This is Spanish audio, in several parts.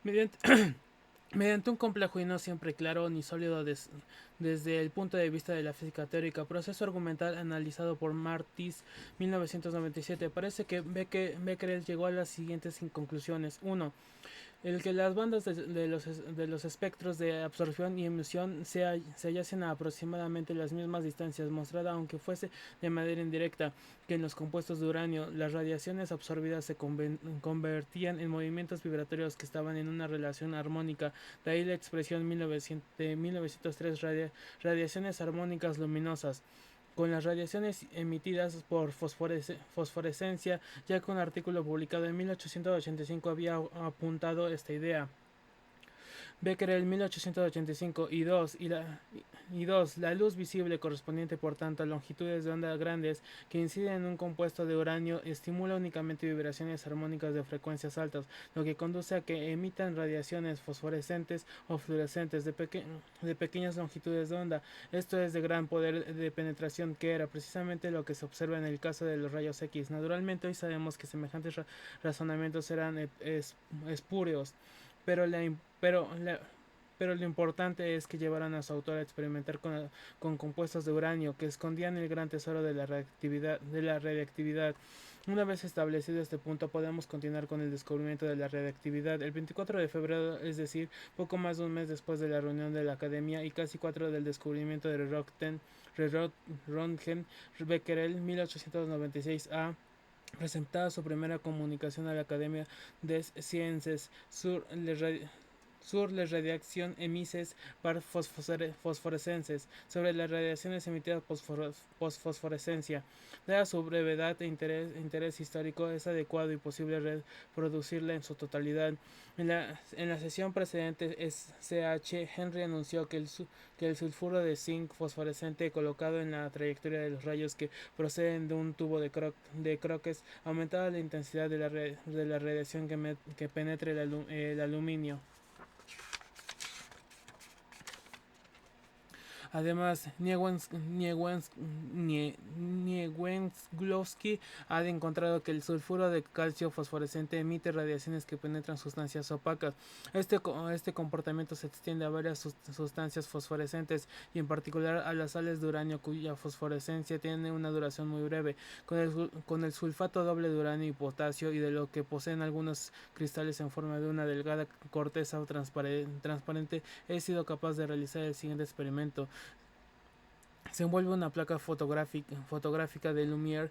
Mediante, mediante un complejo y no siempre claro ni sólido desde el punto de vista de la física teórica, proceso argumental analizado por Martis 1997, parece que Becquerel llegó a las siguientes conclusiones. Uno, el que las bandas de los espectros de absorción y emisión se hallasen a aproximadamente las mismas distancias, mostrada aunque fuese de manera indirecta que en los compuestos de uranio las radiaciones absorbidas se convertían en movimientos vibratorios que estaban en una relación armónica. De ahí la expresión 1903 radiaciones armónicas luminosas con las radiaciones emitidas por fosforescencia, ya que un artículo publicado en 1885 había apuntado esta idea. Becquerel 1885 y dos, la luz visible correspondiente por tanto a longitudes de onda grandes que inciden en un compuesto de uranio estimula únicamente vibraciones armónicas de frecuencias altas, lo que conduce a que emitan radiaciones fosforescentes o fluorescentes de pequeñas longitudes de onda. Esto es de gran poder de penetración, que era precisamente lo que se observa en el caso de los rayos X. Naturalmente hoy sabemos que semejantes razonamientos eran espurios, pero pero lo importante es que llevaron a su autor a experimentar con compuestos de uranio que escondían el gran tesoro de la radiactividad. Una vez establecido este punto, podemos continuar con el descubrimiento de la radiactividad. El 24 de febrero, es decir, poco más de un mes después de la reunión de la Academia y casi cuatro del descubrimiento de Röntgen, Becquerel, 1896 a presentaba su primera comunicación a la Academia des Sciences sur les radiacions émises par fosforescences, sobre las radiaciones emitidas por fosforescencia. Dada su brevedad interés histórico, es adecuado y posible reproducirla en su totalidad. En la sesión precedente, C. H. Henry anunció que el sulfuro de zinc fosforescente colocado en la trayectoria de los rayos que proceden de un tubo de croques aumentaba la intensidad de la radiación que penetre el aluminio. Además, Niewenslowski ha encontrado que el sulfuro de calcio fosforescente emite radiaciones que penetran sustancias opacas. Este comportamiento se extiende a varias sustancias fosforescentes y en particular a las sales de uranio cuya fosforescencia tiene una duración muy breve. Con el sulfato doble de uranio y potasio y de lo que poseen algunos cristales en forma de una delgada corteza transparente, he sido capaz de realizar el siguiente experimento. Se envuelve una placa fotográfica de Lumière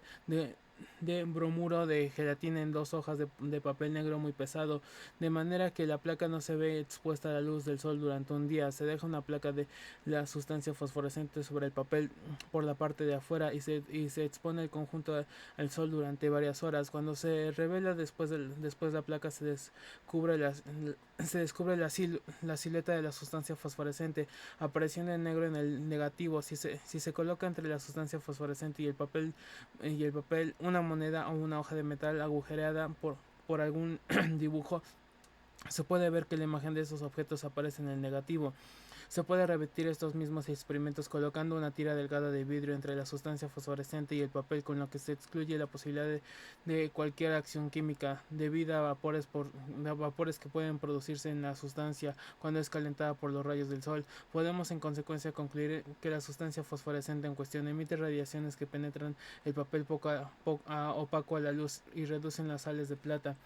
de bromuro de gelatina en dos hojas de papel negro muy pesado, de manera que la placa no se ve expuesta a la luz del sol durante un día. Se deja una placa de la sustancia fosforescente sobre el papel por la parte de afuera y se expone el conjunto al sol durante varias horas. Cuando se revela después la placa se descubre la silueta de la sustancia fosforescente apareciendo en negro en el negativo. Si se coloca entre la sustancia fosforescente y el papel una moneda o una hoja de metal agujereada por algún dibujo, se puede ver que la imagen de esos objetos aparece en el negativo. Se puede repetir estos mismos experimentos colocando una tira delgada de vidrio entre la sustancia fosforescente y el papel, con lo que se excluye la posibilidad de cualquier acción química debida a vapores que pueden producirse en la sustancia cuando es calentada por los rayos del sol. Podemos en consecuencia concluir que la sustancia fosforescente en cuestión emite radiaciones que penetran el papel opaco a la luz y reducen las sales de plata.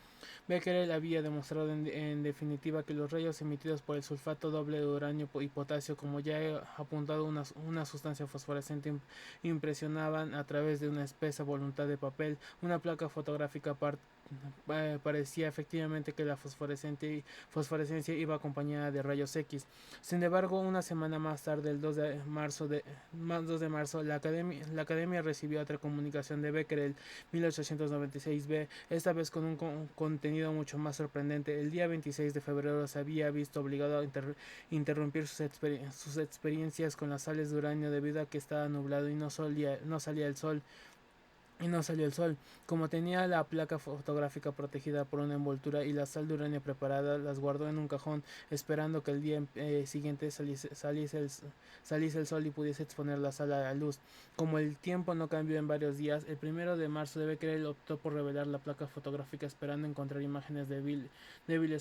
Becquerel había demostrado en definitiva que los rayos emitidos por el sulfato doble de uranio y potasio, como ya he apuntado, una sustancia fosforescente impresionaban a través de una espesa voluntad de papel. Una placa fotográfica parecía efectivamente que la fosforescencia iba acompañada de rayos X. Sin embargo, una semana más tarde, el 2 de marzo la Academia recibió otra comunicación de Becquerel 1896b, esta vez con un contenido mucho más sorprendente. El día 26 de febrero se había visto obligado a interrumpir sus experiencias con las sales de uranio debido a que estaba nublado y no salía el sol. y no salió el sol. Como tenía la placa fotográfica protegida por una envoltura y la sal de uranio preparada, las guardó en un cajón, esperando que el día siguiente saliese el sol y pudiese exponer la sal a la luz. Como el tiempo no cambió en varios días, el 1 de marzo de Becquerel optó por revelar la placa fotográfica esperando encontrar imágenes débiles.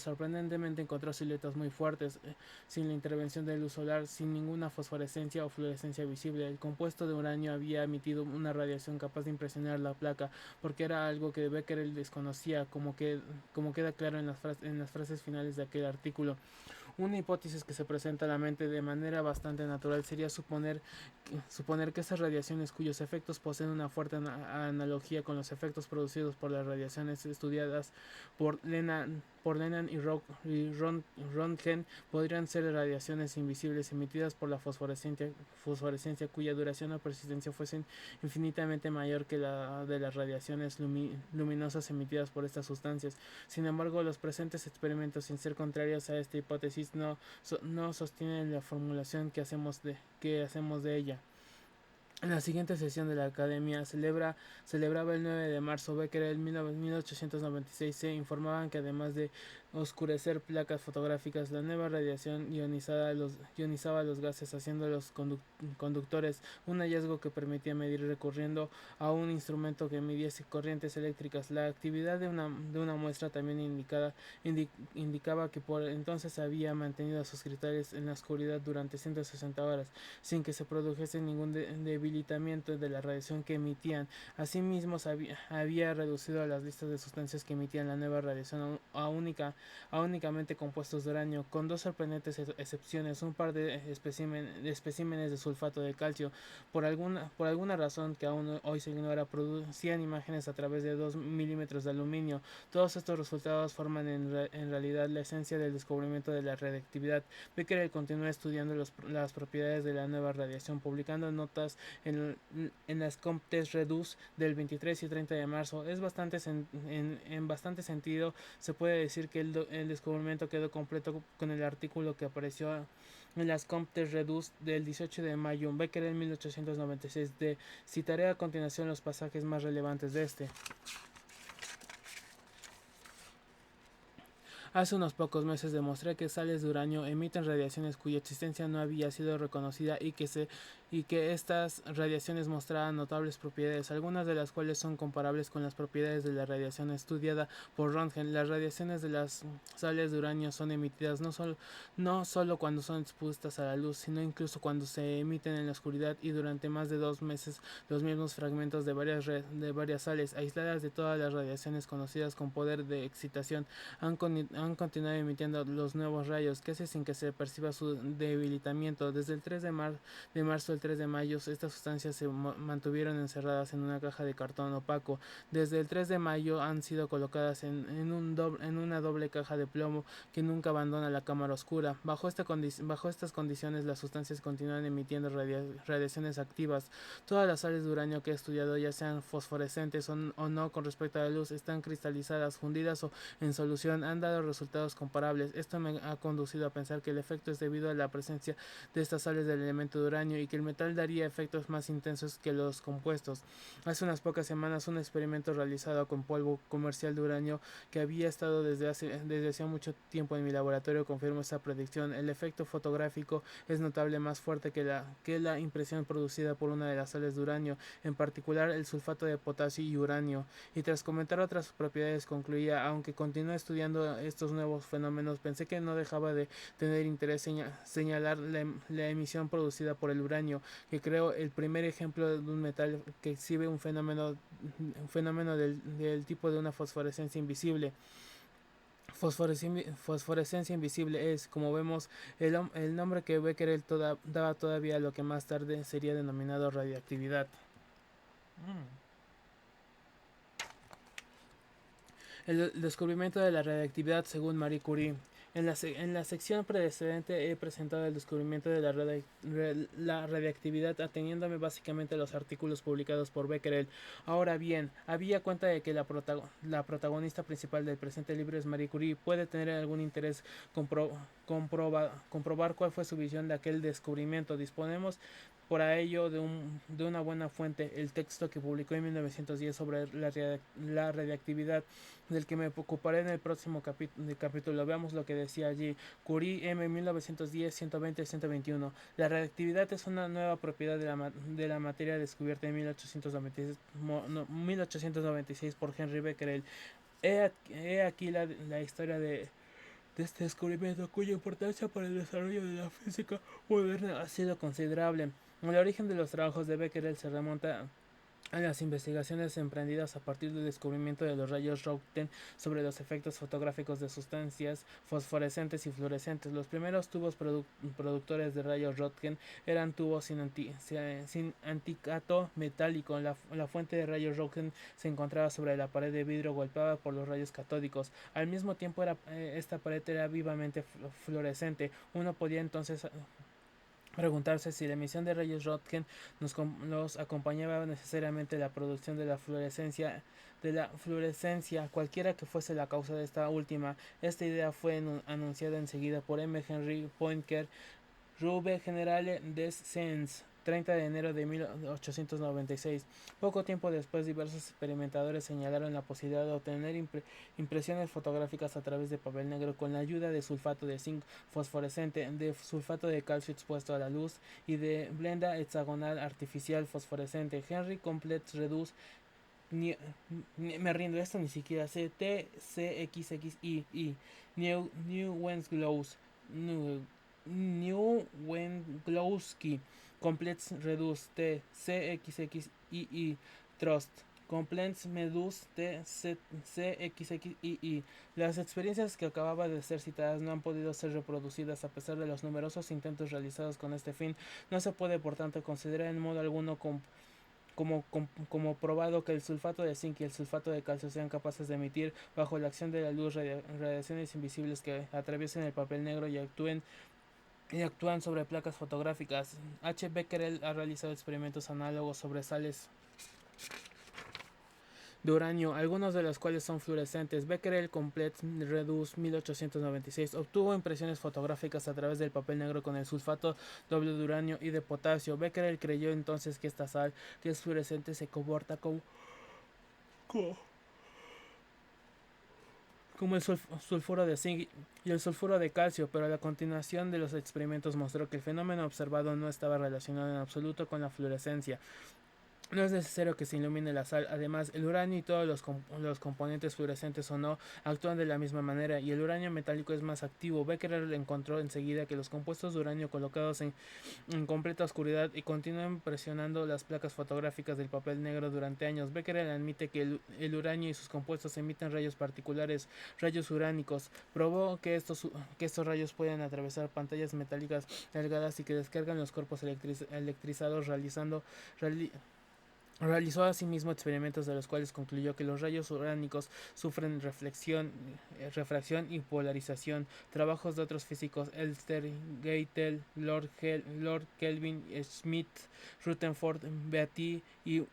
Sorprendentemente encontró siluetas muy fuertes, sin la intervención de luz solar, sin ninguna fosforescencia o fluorescencia visible. El compuesto de uranio había emitido una radiación capaz de impresionar la placa, porque era algo que Becquerel desconocía, como queda claro en las frases finales de aquel artículo. Una hipótesis que se presenta a la mente de manera bastante natural sería suponer que esas radiaciones, cuyos efectos poseen una fuerte analogía con los efectos producidos por las radiaciones estudiadas por Lennan y Röntgen, podrían ser radiaciones invisibles emitidas por la fosforescencia, cuya duración o persistencia fuesen infinitamente mayor que la de las radiaciones luminosas emitidas por estas sustancias. Sin embargo, los presentes experimentos, sin ser contrarios a esta hipótesis, no sostienen la formulación que hacemos de ella. En la siguiente sesión de la Academia celebraba el 9 de marzo, Becquerel en 1896 se informaban que además de oscurecer placas fotográficas, la nueva radiación ionizaba los gases, haciéndolos conductores, un hallazgo que permitía medir recurriendo a un instrumento que midiese corrientes eléctricas. La actividad de una muestra también indicaba que por entonces había mantenido a sus cristales en la oscuridad durante 160 horas, sin que se produjese ningún debilitamiento de la radiación que emitían. Asimismo, había reducido las listas de sustancias que emitían la nueva radiación a únicamente compuestos de uranio, con dos sorprendentes excepciones: un par de especímenes de sulfato de calcio, por alguna razón que aún hoy se ignora, producían imágenes a través de 2 milímetros de aluminio. Todos estos resultados forman en realidad la esencia del descubrimiento de la radiactividad. Becquerel continuó estudiando las propiedades de la nueva radiación, publicando notas en las Comptes Redux del 23 y 30 de marzo. En bastante sentido se puede decir que el descubrimiento quedó completo con el artículo que apareció en las Comptes Redux del 18 de mayo, Becquerel en 1896. Citaré a continuación los pasajes más relevantes de este. Hace unos pocos meses demostré que sales de uranio emiten radiaciones cuya existencia no había sido reconocida y que estas radiaciones mostraban notables propiedades, algunas de las cuales son comparables con las propiedades de la radiación estudiada por Röntgen. Las radiaciones de las sales de uranio son emitidas no solo cuando son expuestas a la luz, sino incluso cuando se emiten en la oscuridad, y durante más de 2 meses los mismos fragmentos de varias sales, aisladas de todas las radiaciones conocidas con poder de excitación, han continuado emitiendo los nuevos rayos, casi sin que se perciba su debilitamiento. Desde el 3 de marzo al 3 de mayo, estas sustancias se mantuvieron encerradas en una caja de cartón opaco. Desde el 3 de mayo han sido colocadas en una doble caja de plomo que nunca abandona la cámara oscura. Bajo estas condiciones, las sustancias continúan emitiendo radiaciones activas. Todas las sales de uranio que he estudiado, ya sean fosforescentes o no con respecto a la luz, están cristalizadas, fundidas o en solución, han dado resultados comparables. Esto me ha conducido a pensar que el efecto es debido a la presencia de estas sales del elemento de uranio, y que el metal daría efectos más intensos que los compuestos. Hace unas pocas semanas, un experimento realizado con polvo comercial de uranio que había estado desde hacía mucho tiempo en mi laboratorio confirmó esta predicción. El efecto fotográfico es notable más fuerte que la impresión producida por una de las sales de uranio, en particular el sulfato de potasio y uranio. Y tras comentar otras propiedades concluía: aunque continúe estudiando estos nuevos fenómenos, pensé que no dejaba de tener interés señalar la emisión producida por el uranio, que creo el primer ejemplo de un metal que exhibe un fenómeno del tipo de una fosforescencia invisible. Fosforescencia invisible es, como vemos, el nombre que Becquerel daba todavía a lo que más tarde sería denominado radiactividad. El descubrimiento de la radiactividad según Marie Curie. En la sección precedente he presentado el descubrimiento de la radiactividad, ateniéndome básicamente a los artículos publicados por Becquerel. Ahora bien, había cuenta de que la protagonista principal del presente libro es Marie Curie. Puede tener algún interés comprobar cuál fue su visión de aquel descubrimiento. Disponemos por ello de una buena fuente, el texto que publicó en 1910 sobre la radiactividad, del que me ocuparé en el próximo capítulo. Veamos lo que decía allí. Curie M 1910 120 121. La radiactividad es una nueva propiedad de la materia descubierta en 1896 por Henry Becquerel. He aquí la historia de este descubrimiento, cuya importancia para el desarrollo de la física moderna ha sido considerable. El origen de los trabajos de Becquerel se remonta a las investigaciones emprendidas a partir del descubrimiento de los rayos Röntgen sobre los efectos fotográficos de sustancias fosforescentes y fluorescentes. Los primeros tubos productores de rayos Röntgen eran tubos sin anticato metálico. La fuente de rayos Röntgen se encontraba sobre la pared de vidrio golpeada por los rayos catódicos. Al mismo tiempo, esta pared era vivamente fluorescente. Uno podía entonces preguntarse si la emisión de rayos Röntgen nos acompañaba necesariamente la producción de la fluorescencia, cualquiera que fuese la causa de esta última. Esta idea fue anunciada enseguida por M. Henry Poincaré, Rue Generale des Sciences, 30 de enero de 1896. Poco tiempo después, diversos experimentadores señalaron la posibilidad de obtener impresiones fotográficas a través de papel negro con la ayuda de sulfato de zinc fosforescente, de sulfato de calcio expuesto a la luz y de blenda hexagonal artificial fosforescente. Henry Complex Reduce me rindo, esto ni siquiera sé. TCXXII New Wensglows Neuwenglowski Complex Reduce TCXXII Trust Complex Medus TCXXII. Las experiencias que acababa de ser citadas no han podido ser reproducidas a pesar de los numerosos intentos realizados con este fin. No se puede, por tanto, considerar en modo alguno como probado que el sulfato de zinc y el sulfato de calcio sean capaces de emitir bajo la acción de la luz radiaciones invisibles que atraviesen el papel negro y actúan sobre placas fotográficas. H. Becquerel ha realizado experimentos análogos sobre sales de uranio, algunos de los cuales son fluorescentes. Becquerel Complex Reduce 1896 obtuvo impresiones fotográficas a través del papel negro con el sulfato doble de uranio y de potasio. Becquerel creyó entonces que esta sal, que es fluorescente, se comporta como el sulfuro de zinc y el sulfuro de calcio, pero la continuación de los experimentos mostró que el fenómeno observado no estaba relacionado en absoluto con la fluorescencia. No es necesario que se ilumine la sal. Además, el uranio y todos los componentes fluorescentes o no actúan de la misma manera, y el uranio metálico es más activo. Becquerel encontró enseguida que los compuestos de uranio colocados en completa oscuridad y continúan presionando las placas fotográficas del papel negro durante años. Becquerel admite que el uranio y sus compuestos emiten rayos particulares, rayos uránicos. Probó que estos rayos pueden atravesar pantallas metálicas delgadas y que descargan los cuerpos electrizados. Realizó asimismo experimentos de los cuales concluyó que los rayos uránicos sufren refracción y polarización. Trabajos de otros físicos, Elster, Geitel, Lord Kelvin, Schmidt, Rutherford, Beatty y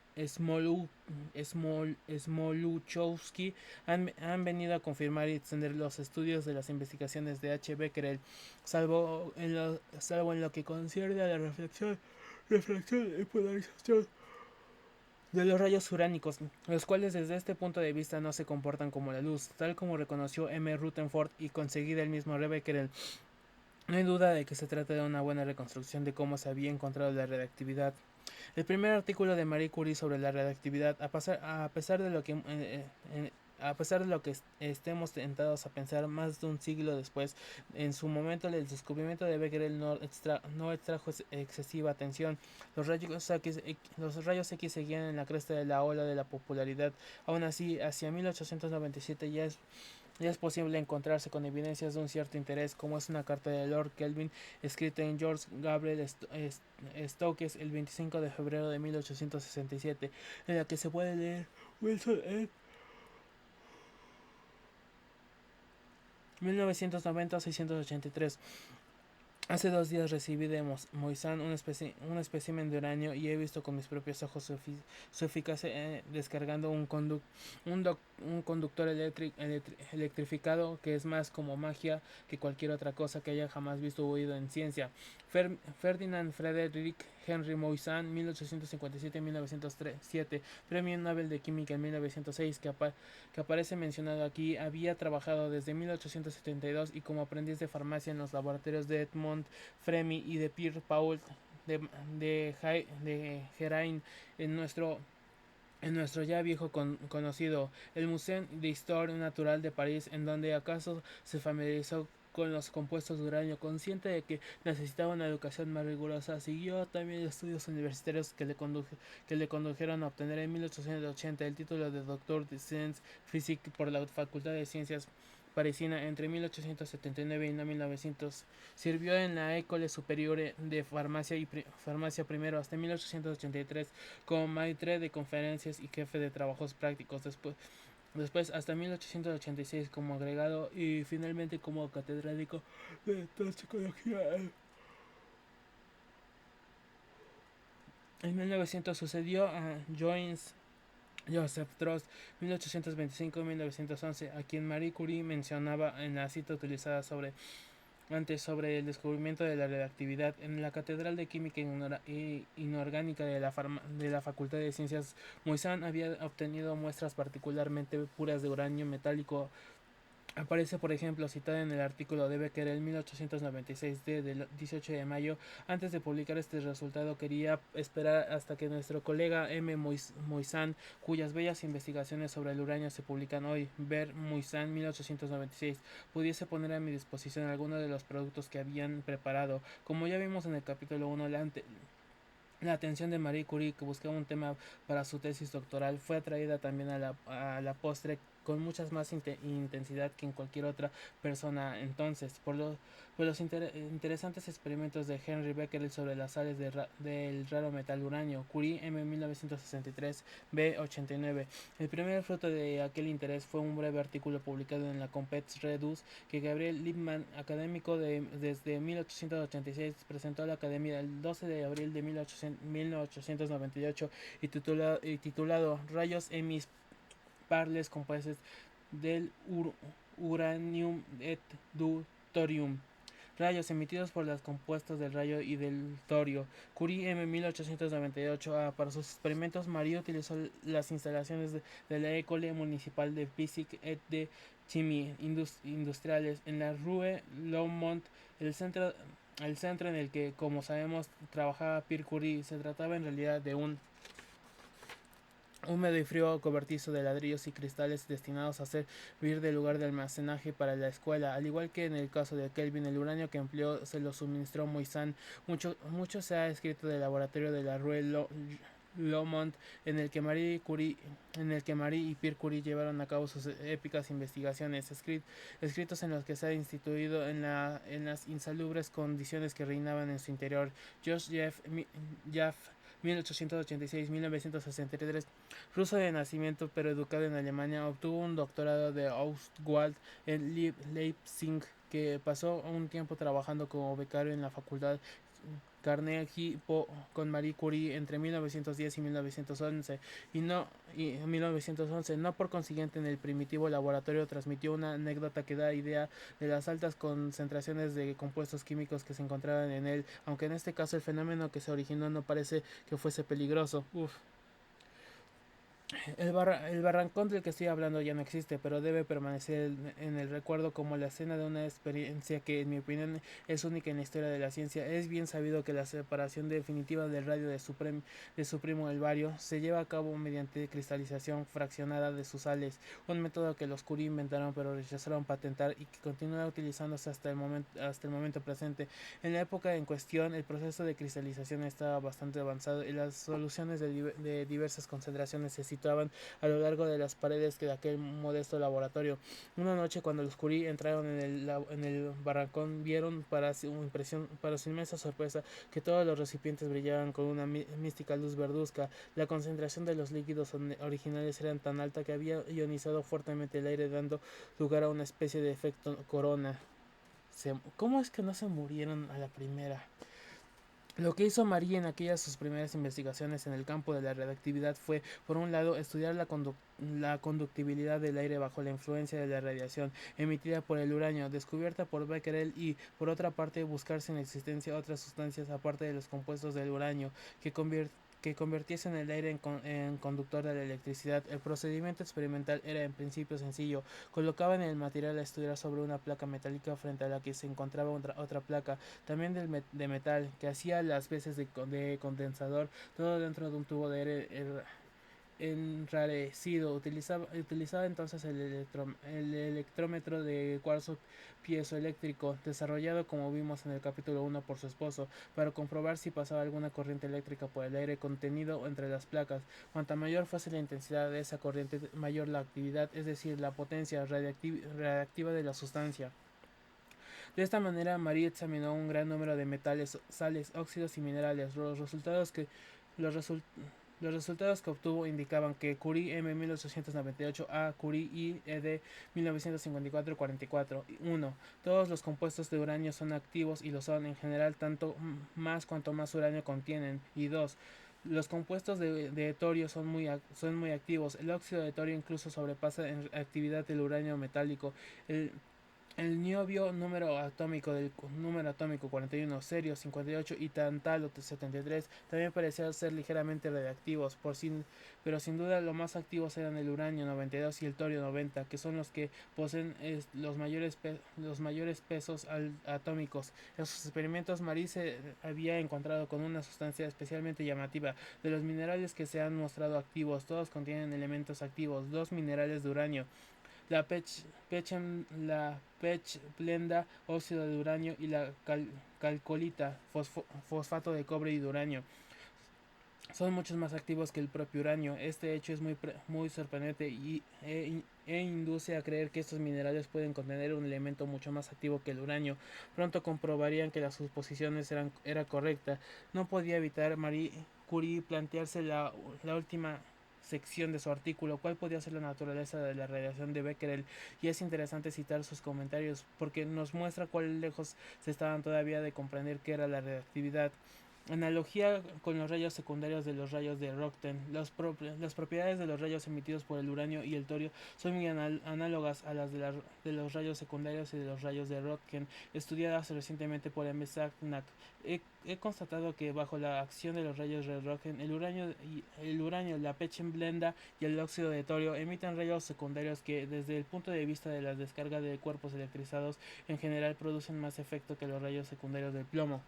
Smoluchowski han venido a confirmar y extender los estudios de las investigaciones de H. Becquerel, salvo en lo que concierne a la refracción y polarización de los rayos uránicos, los cuales desde este punto de vista no se comportan como la luz, tal como reconoció M. Rutherford y conseguida el mismo Becquerel. No hay duda de que se trata de una buena reconstrucción de cómo se había encontrado la radiactividad. El primer artículo de Marie Curie sobre la radiactividad, a pesar de lo que estemos tentados a pensar más de un siglo después, en su momento el descubrimiento de Becquerel no extrajo excesiva atención. Los rayos X seguían en la cresta de la ola de la popularidad. Aún así, hacia 1897 ya es posible encontrarse con evidencias de un cierto interés, como es una carta de Lord Kelvin escrita en George Gabriel Stokes el 25 de febrero de 1867, en la que se puede leer: Wilson en 1990-683. Hace 2 días recibí de Moisán un espécimen de uranio y he visto con mis propios ojos su eficacia descargando un conductor electrificado que es más como magia que cualquier otra cosa que haya jamás visto o oído en ciencia. Ferdinand Frederick Henry Moissan, 1857-1907, Premio Nobel de Química en 1906, que aparece mencionado aquí. Había trabajado desde 1872 y como aprendiz de farmacia en los laboratorios de Edmond Fremy y de Pierre Paul de, de Geraint en nuestro ya viejo conocido, el Musée d'Histoire Naturelle de París, en donde acaso se familiarizó con los compuestos de uranio, consciente de que necesitaba una educación más rigurosa. Siguió también estudios universitarios que le condujeron a obtener en 1880 el título de Doctor de Sciences Physiques por la Facultad de Ciencias parisina. Entre 1879 y 1900 sirvió en la École Supérieure de Farmacia primero hasta 1883 como maître de conferencias y jefe de trabajos prácticos. Después hasta 1886 como agregado y finalmente como catedrático de toxicología. En 1900 sucedió a Joseph Trust, 1825-1911, a quien Marie Curie mencionaba en la cita utilizada sobre el descubrimiento de la radioactividad. En la Catedral de Química Inorgánica de la Facultad de Ciencias, Moissan había obtenido muestras particularmente puras de uranio metálico. Aparece, por ejemplo, citada en el artículo de Becker en 1896 del 18 de mayo. Antes de publicar este resultado, quería esperar hasta que nuestro colega M. Moissan, cuyas bellas investigaciones sobre el uranio se publican hoy, ver Moissan 1896, pudiese poner a mi disposición algunos de los productos que habían preparado. Como ya vimos en el capítulo 1, la atención de Marie Curie, que buscaba un tema para su tesis doctoral, fue atraída también a la postre con mucha más intensidad que en cualquier otra persona entonces, por los interesantes experimentos de Henry Becquerel sobre las sales del raro metal uranio. Curie, M. 1963, B. 89. El primer fruto de aquel interés fue un breve artículo publicado en la Comptes Reduce que Gabriel Lippmann, académico desde 1886, presentó a la Academia el 12 de abril de 1898 y titulado Rayos emis parles compuestos del uranium et du thorium. Rayos emitidos por las compuestas del rayo y del torio. Curie, M. 1898. Para sus experimentos, Marie utilizó las instalaciones de la École Municipal de Physique et de Chimie Industriales en la Rue Longmont, el centro en el que, como sabemos, trabajaba Pierre Curie. Se trataba en realidad de un húmedo y frío cobertizo de ladrillos y cristales destinados a servir de lugar de almacenaje para la escuela. Al igual que en el caso de Kelvin, el uranio que empleó se lo suministró Moissan. Mucho se ha escrito del laboratorio de la Rue Longmont, en el que Marie y Pierre Curie llevaron a cabo sus épicas investigaciones, escritos en los que se ha instituido en las insalubres condiciones que reinaban en su interior. Jeff 1886-1963, ruso de nacimiento pero educado en Alemania, obtuvo un doctorado de Ostwald en Leipzig, que pasó un tiempo trabajando como becario en la facultad Carnegie con Marie Curie entre 1910 y 1911 no por consiguiente en el primitivo laboratorio transmitió una anécdota que da idea de las altas concentraciones de compuestos químicos que se encontraban en él, aunque en este caso el fenómeno que se originó no parece que fuese peligroso. El barrancón del que estoy hablando ya no existe, pero debe permanecer en el recuerdo como la escena de una experiencia que, en mi opinión, es única en la historia de la ciencia. Es bien sabido que la separación definitiva del radio de su primo el bario se lleva a cabo mediante cristalización fraccionada de sus sales, un método que los Curie inventaron pero rechazaron patentar y que continúa utilizándose hasta el momento presente. En la época en cuestión, el proceso de cristalización estaba bastante avanzado y las soluciones de diversas concentraciones se situaban a lo largo de las paredes de aquel modesto laboratorio. Una noche, cuando los Curie entraron en el barrancón, vieron para su inmensa sorpresa que todos los recipientes brillaban con una mística luz verduzca. La concentración de los líquidos originales era tan alta que había ionizado fuertemente el aire, dando lugar a una especie de efecto corona. ¿Cómo es que no se murieron a la primera? Lo que hizo Marie en aquellas sus primeras investigaciones en el campo de la radioactividad fue, por un lado, estudiar la conductibilidad del aire bajo la influencia de la radiación emitida por el uranio, descubierta por Becquerel, y, por otra parte, buscar sin existencia otras sustancias aparte de los compuestos del uranio que convirtiesen el aire en conductor de la electricidad. El procedimiento experimental era en principio sencillo. Colocaban el material a estudiar sobre una placa metálica frente a la que se encontraba otra placa también de metal, que hacía las veces de condensador, todo dentro de un tubo de aire enrarecido. Utilizaba entonces el electrómetro de cuarzo piezoeléctrico, desarrollado como vimos en el capítulo 1 por su esposo, para comprobar si pasaba alguna corriente eléctrica por el aire contenido entre las placas. Cuanta mayor fuese la intensidad de esa corriente, mayor la actividad, es decir, la potencia radiactiva de la sustancia. De esta manera, Marie examinó un gran número de metales, sales, óxidos y minerales. Los, resul- los resultados que obtuvo indicaban que Curie M 1898 a Curie I ED 1954-44. 1. Todos los compuestos de uranio son activos y lo son en general tanto más cuanto más uranio contienen. Y 2. Los compuestos de torio son muy activos. El óxido de torio incluso sobrepasa en actividad el uranio metálico. El el niobio número atómico 41, serio 58 y tantalo 73 también parecían ser ligeramente radiactivos, pero sin duda los más activos eran el uranio 92 y el torio 90, que son los que poseen los mayores pesos atómicos. En sus experimentos, Marie se había encontrado con una sustancia especialmente llamativa. De los minerales que se han mostrado activos, todos contienen elementos activos, dos minerales de uranio, la pech blenda, óxido de uranio, y la calcolita, fosfato de cobre y de uranio. Son muchos más activos que el propio uranio. Este hecho es muy sorprendente e induce a creer que estos minerales pueden contener un elemento mucho más activo que el uranio. Pronto comprobarían que la suposición era correcta. No podía evitar Marie Curie plantearse la última sección de su artículo, cuál podía ser la naturaleza de la radiación de Becquerel, y es interesante citar sus comentarios porque nos muestra cuán lejos se estaban todavía de comprender qué era la radioactividad. Analogía con los rayos secundarios de los rayos de Röntgen. Las propiedades de los rayos emitidos por el uranio y el torio son muy análogas a las de los rayos secundarios y de los rayos de Röntgen, estudiadas recientemente por M. Sagnac. He constatado que bajo la acción de los rayos de Röntgen, el uranio, la pechenblenda y el óxido de torio emiten rayos secundarios que, desde el punto de vista de la descarga de cuerpos electrizados, en general producen más efecto que los rayos secundarios del plomo.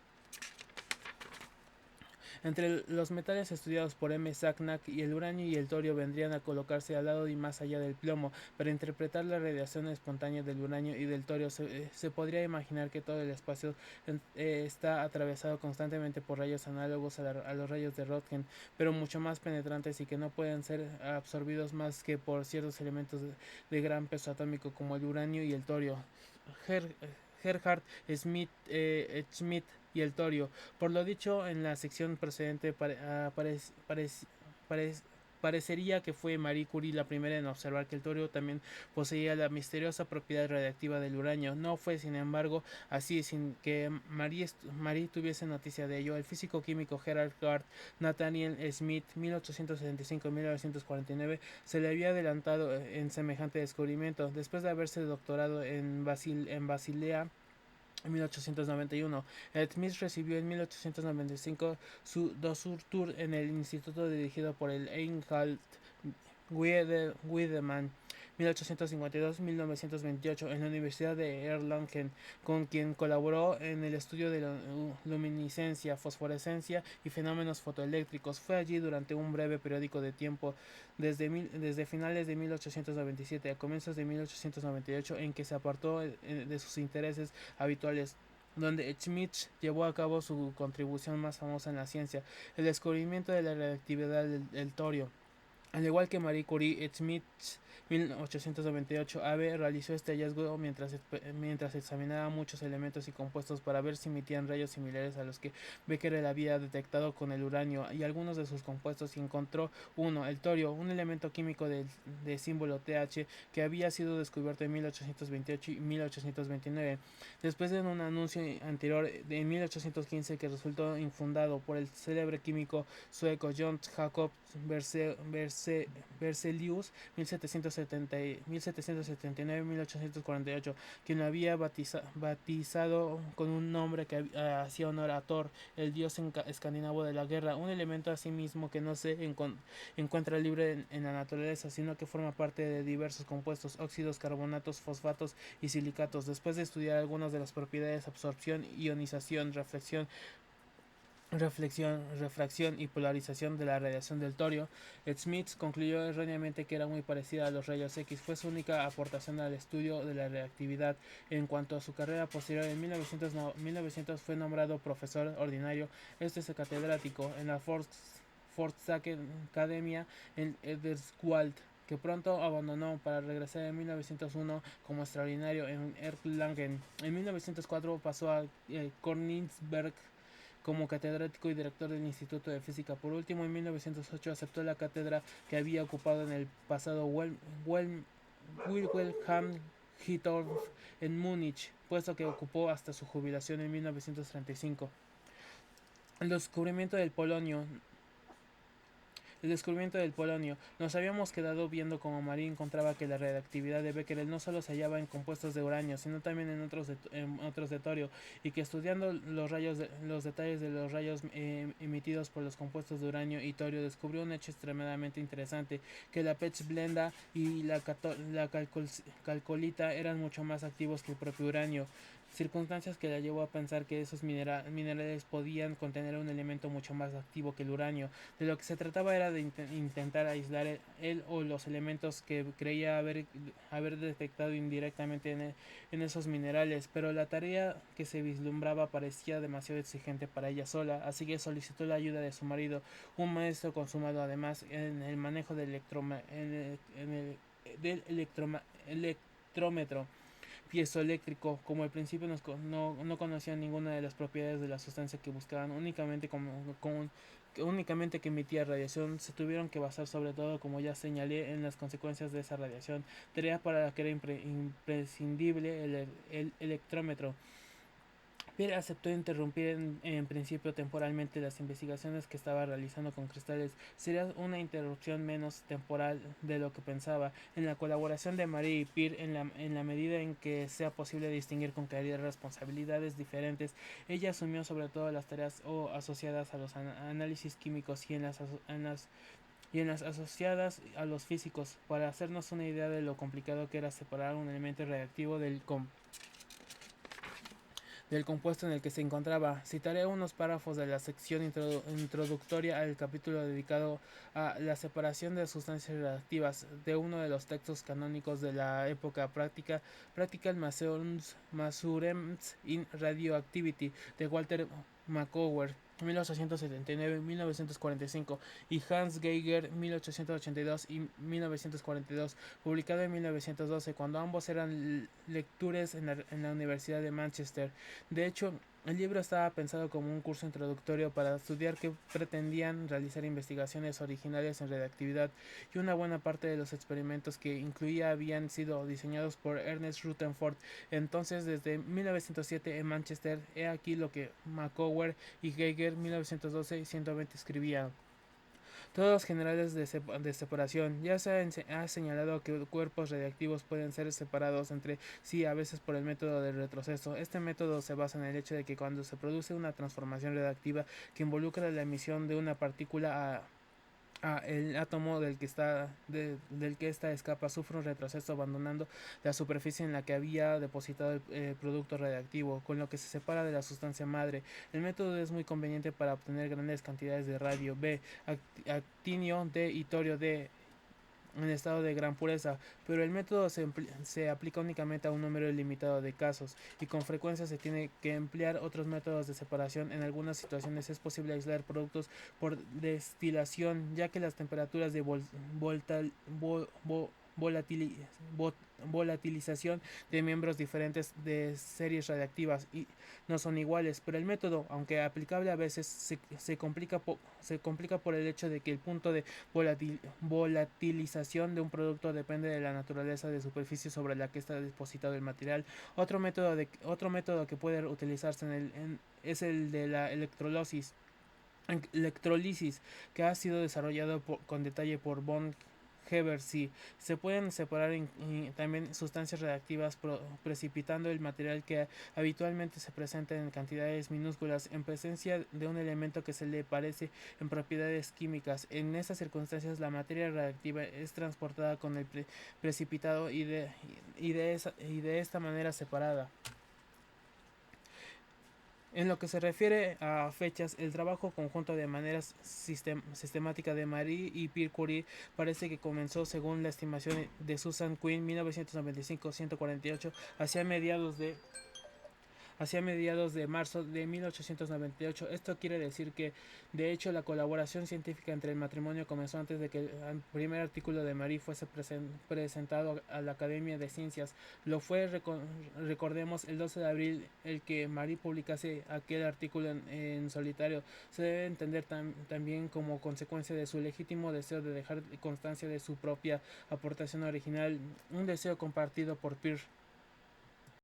Entre los metales estudiados por M. Sagnac, y el uranio y el torio vendrían a colocarse al lado y más allá del plomo. Para interpretar la radiación espontánea del uranio y del torio se podría imaginar que todo el espacio está atravesado constantemente por rayos análogos a los rayos de Röntgen, pero mucho más penetrantes y que no pueden ser absorbidos más que por ciertos elementos gran peso atómico como el uranio y el torio. Ger Gerhard Schmidt y el torio. Por lo dicho en la sección precedente, parecería que fue Marie Curie la primera en observar que el torio también poseía la misteriosa propiedad radiactiva del uranio. No fue, sin embargo, así sin que Marie tuviese noticia de ello. El físico químico Gerhard Nathaniel Schmidt, 1875-1949, se le había adelantado en semejante descubrimiento. Después de haberse doctorado en Basilea en 1891, Smith recibió en 1895 su Dossur en el instituto dirigido por el Reinhard Wiedemann. 1852-1928 en la Universidad de Erlangen, con quien colaboró en el estudio de la luminiscencia, fosforescencia y fenómenos fotoeléctricos. Fue allí durante un breve periodo de tiempo, desde finales de 1897 a comienzos de 1898, en que se apartó de sus intereses habituales, donde Schmidt llevó a cabo su contribución más famosa en la ciencia, el descubrimiento de la reactividad del torio. Al igual que Marie Curie, Schmidt 1898 AB realizó este hallazgo mientras examinaba muchos elementos y compuestos para ver si emitían rayos similares a los que Becquerel había detectado con el uranio y algunos de sus compuestos, y encontró uno, el torio, un elemento químico de símbolo TH que había sido descubierto en 1828 y 1829, después de un anuncio anterior de 1815 que resultó infundado por el célebre químico sueco John Jacob Berzelius 1779-1848, quien lo había batizado con un nombre que hacía honor a Thor, el dios escandinavo de la guerra, un elemento asimismo que no se encuentra libre en la naturaleza, sino que forma parte de diversos compuestos, óxidos, carbonatos, fosfatos y silicatos. Después de estudiar algunas de las propiedades: absorción, ionización, refracción y polarización de la radiación del torio, Schmidt concluyó erróneamente que era muy parecida a los rayos X. Fue su única aportación al estudio de la reactividad. En cuanto a su carrera posterior, en 1900 fue nombrado profesor ordinario, este es catedrático, en la Forsaken Academia en Ederswald, que pronto abandonó para regresar en 1901 como extraordinario en Erlangen. En 1904 pasó a Königsberg como catedrático y director del Instituto de Física. Por último, en 1908 aceptó la cátedra que había ocupado en el pasado Wilhelm Hittorf en Múnich, puesto que ocupó hasta su jubilación en 1935. El descubrimiento del polonio. Nos habíamos quedado viendo cómo Marie encontraba que la reactividad de Becquerel no solo se hallaba en compuestos de uranio, sino también en otros de torio, y que estudiando los detalles de los rayos emitidos por los compuestos de uranio y torio, descubrió un hecho extremadamente interesante: que la pitchblenda y la calcolita eran mucho más activos que el propio uranio, circunstancias que la llevó a pensar que esos minerales podían contener un elemento mucho más activo que el uranio. De lo que se trataba era de intentar aislar él o los elementos que creía haber detectado indirectamente en esos minerales, pero la tarea que se vislumbraba parecía demasiado exigente para ella sola, así que solicitó la ayuda de su marido, un maestro consumado además en el manejo del electrómetro piezoeléctrico. Como al principio no conocían ninguna de las propiedades de la sustancia que buscaban, únicamente que emitía radiación, se tuvieron que basar sobre todo, como ya señalé, en las consecuencias de esa radiación, tarea para la que era imprescindible el electrómetro. Pierre aceptó interrumpir en principio temporalmente las investigaciones que estaba realizando con cristales. Sería una interrupción menos temporal de lo que pensaba. En la colaboración de Marie y Pierre, en la medida en que sea posible distinguir con claridad responsabilidades diferentes, ella asumió sobre todo las tareas asociadas a los análisis químicos y en las asociadas a los físicos, para hacernos una idea de lo complicado que era separar un elemento reactivo del compuesto en el que se encontraba. Citaré unos párrafos de la sección introductoria al capítulo dedicado a la separación de sustancias reactivas de uno de los textos canónicos de la época: Practical Measurements in Radioactivity, de Walter Macauer, 1879-1945, y Hans Geiger, 1882 y 1942, publicado en 1912, cuando ambos eran lectores en la Universidad de Manchester. De hecho, el libro estaba pensado como un curso introductorio para estudiar que pretendían realizar investigaciones originales en radioactividad, y una buena parte de los experimentos que incluía habían sido diseñados por Ernest Rutherford. Entonces, desde 1907 en Manchester, he aquí lo que Macauer y Geiger, 1912 y 120, escribían. Todos generales de separación. Ya se ha señalado que cuerpos radiactivos pueden ser separados entre sí, a veces por el método del retroceso. Este método se basa en el hecho de que cuando se produce una transformación radiactiva que involucra la emisión de una partícula el átomo del que ésta escapa sufre un retroceso, abandonando la superficie en la que había depositado el producto radiactivo, con lo que se separa de la sustancia madre. El método es muy conveniente para obtener grandes cantidades de radio B, actinio D y torio D, en estado de gran pureza, pero el método se aplica únicamente a un número limitado de casos y con frecuencia se tiene que emplear otros métodos de separación. En algunas situaciones es posible aislar productos por destilación, ya que las temperaturas de voltal, vo- vo- volatili- vo- volatilización de miembros diferentes de series radiactivas y no son iguales, pero el método, aunque aplicable a veces, se complica por el hecho de que el punto de volatilización de un producto depende de la naturaleza de superficie sobre la que está depositado el material. Otro método que puede utilizarse es el de la electrolisis, que ha sido desarrollado con detalle por von Heber. Sí, se pueden separar también sustancias reactivas precipitando el material que habitualmente se presenta en cantidades minúsculas en presencia de un elemento que se le parece en propiedades químicas. En estas circunstancias la materia reactiva es transportada con el precipitado y de esta manera separada. En lo que se refiere a fechas, el trabajo conjunto de manera sistemática de Marie y Pierre Curie parece que comenzó, según la estimación de Susan Quinn, 1995-148, hacia mediados de marzo de 1898. Esto quiere decir que, de hecho, la colaboración científica entre el matrimonio comenzó antes de que el primer artículo de Marie fuese presentado a la Academia de Ciencias. Lo fue, recordemos, el 12 de abril el que Marie publicase aquel artículo en solitario. Se debe entender también como consecuencia de su legítimo deseo de dejar constancia de su propia aportación original, un deseo compartido por Pierre.